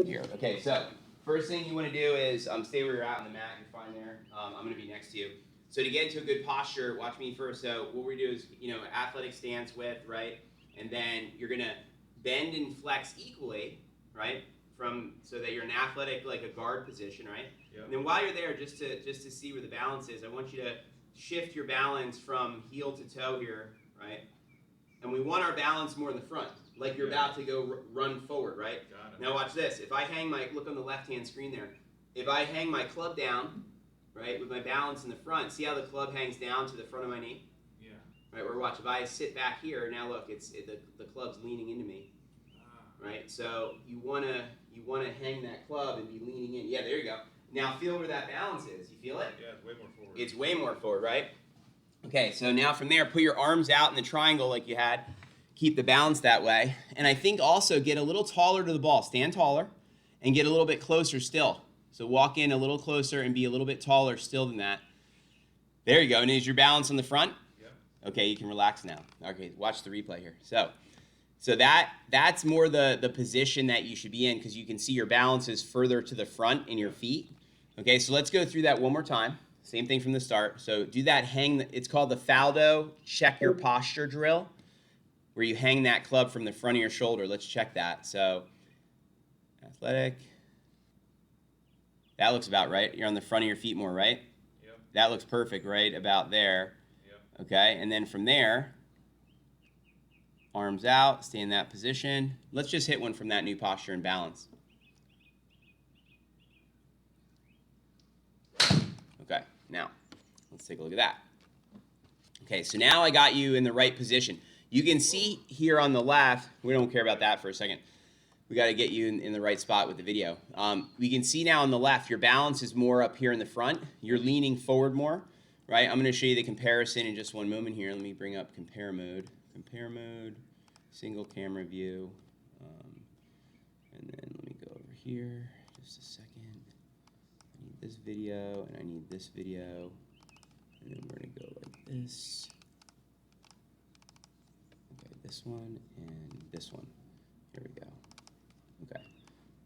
here. Okay, so first thing you want to do is stay where you're at on the mat. You're fine there. I'm going to be next to you. So to get into a good posture, watch me first. So what we do is, athletic stance width, right? And then you're going to bend and flex equally, right? So that you're an athletic, like a guard position, right? Yep. And then while you're there, just to see where the balance is, I want you to shift your balance from heel to toe here, right? And we want our balance more in the front, like you're about to go run forward, right? Got it. Now watch this. If I look on the left-hand screen there. If I hang my club down, right, with my balance in the front, see how the club hangs down to the front of my knee? Yeah. Right, or watch, if I sit back here, now look, the club's leaning into me. Right, so you wanna hang that club and be leaning in. Yeah, there you go. Now feel where that balance is. You feel it? Yeah, it's way more forward. It's way more forward, right? Okay, so now from there, put your arms out in the triangle like you had. Keep the balance that way. And I think also get a little taller to the ball. Stand taller and get a little bit closer still. So walk in a little closer and be a little bit taller still than that. There you go. And is your balance on the front? Yep. Okay, you can relax now. Okay, watch the replay here. So that's more the position that you should be in, because you can see your balance is further to the front in your feet. Okay, so let's go through that one more time. Same thing from the start. So do that it's called the Faldo check your posture drill, where you hang that club from the front of your shoulder. Let's check that. So athletic. That looks about right. You're on the front of your feet more, right? Yep. That looks perfect, right about there. Yep. Okay, and then from there, arms out, stay in that position. Let's just hit one from that new posture and balance. Okay, now let's take a look at that. Okay, so now I got you in the right position. You can see here on the left, we don't care about that for a second. We got to get you in the right spot with the video. We can see now on the left, your balance is more up here in the front. You're leaning forward more, right? I'm going to show you the comparison in just one moment here. Let me bring up compare mode. Compare mode, single camera view. And then let me go over here just a second. I need this video and I need this video. And then we're going to go like this. Okay, this one and this one. Here we go. Okay,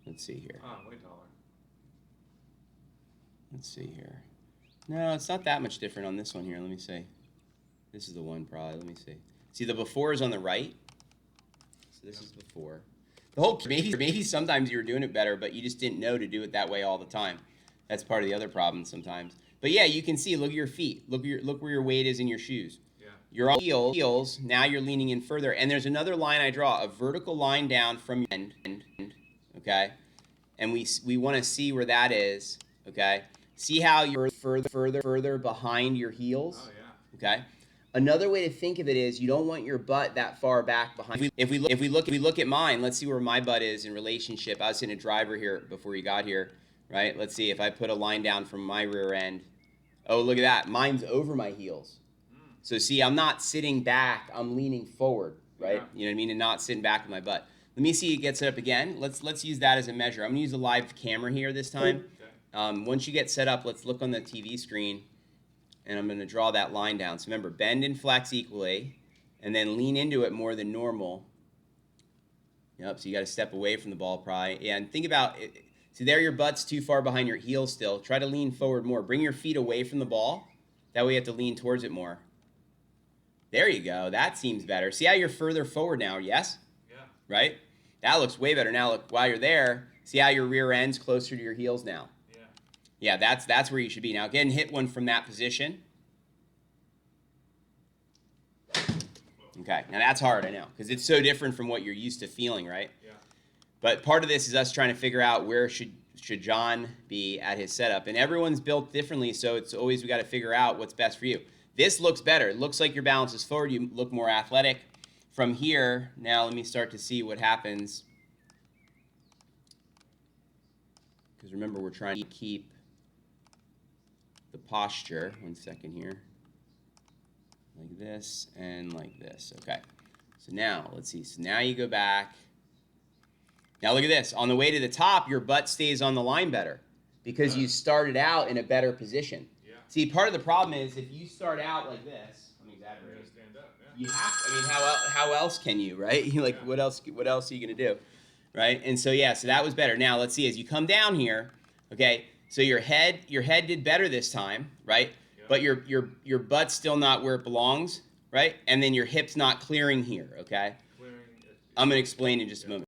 let's see here. Way taller. Let's see here. No, it's not that much different on this one here. Let me see. This is the one probably. Let me see. See, the before is on the right. So this is before. The whole maybe sometimes you were doing it better, but you just didn't know to do it that way all the time. That's part of the other problem sometimes. But yeah, you can see. Look at your feet. Look where your weight is in your shoes. Yeah. You're on heels. Now you're leaning in further. And there's another line I draw, a vertical line down from your end. Okay, and we want to see where that is. Okay, see how you're further behind your heels. Oh yeah. Okay. Another way to think of it is you don't want your butt that far back behind. If we look at mine, let's see where my butt is in relationship. I was in a driver here before you got here, right? Let's see if I put a line down from my rear end. Oh, look at that. Mine's over my heels. So see, I'm not sitting back. I'm leaning forward, right? Yeah. You know what I mean? And not sitting back with my butt. Let me see it gets it up again. Let's use that as a measure. I'm gonna use a live camera here this time. Okay. Once you get set up, let's look on the TV screen, and I'm gonna draw that line down. So remember, bend and flex equally, and then lean into it more than normal. Yep, so you gotta step away from the ball probably. Yeah, and think about it. See there, your butt's too far behind your heels still. Try to lean forward more. Bring your feet away from the ball. That way you have to lean towards it more. There you go. That seems better. See how you're further forward now, yes? Yeah. Right? That looks way better. Now look, while you're there, see how your rear end's closer to your heels now? Yeah. Yeah, that's where you should be. Now again, hit one from that position. Okay, now that's hard, I know, because it's so different from what you're used to feeling, right? Yeah. But part of this is us trying to figure out where should John be at his setup. And everyone's built differently, so it's always we got to figure out what's best for you. This looks better. It looks like your balance is forward. You look more athletic. From here, now let me start to see what happens. Because remember, we're trying to keep the posture. 1 second here. Like this and like this. Okay. So now, let's see. So now you go back. Now look at this. On the way to the top, your butt stays on the line better because you started out in a better position. Yeah. See, part of the problem is if you start out like this, let me You're exaggerate. gonna stand up. Yeah. You have to, I mean, how else can you, right? You like, Yeah. what else are you going to do? right? And so yeah, so that was better. Now let's see, as you come down here, okay, so your head did better this time, right? Yep. But your butt's still not where it belongs, right? And then your hip's not clearing here, okay? Clearing I'm gonna explain in just a moment.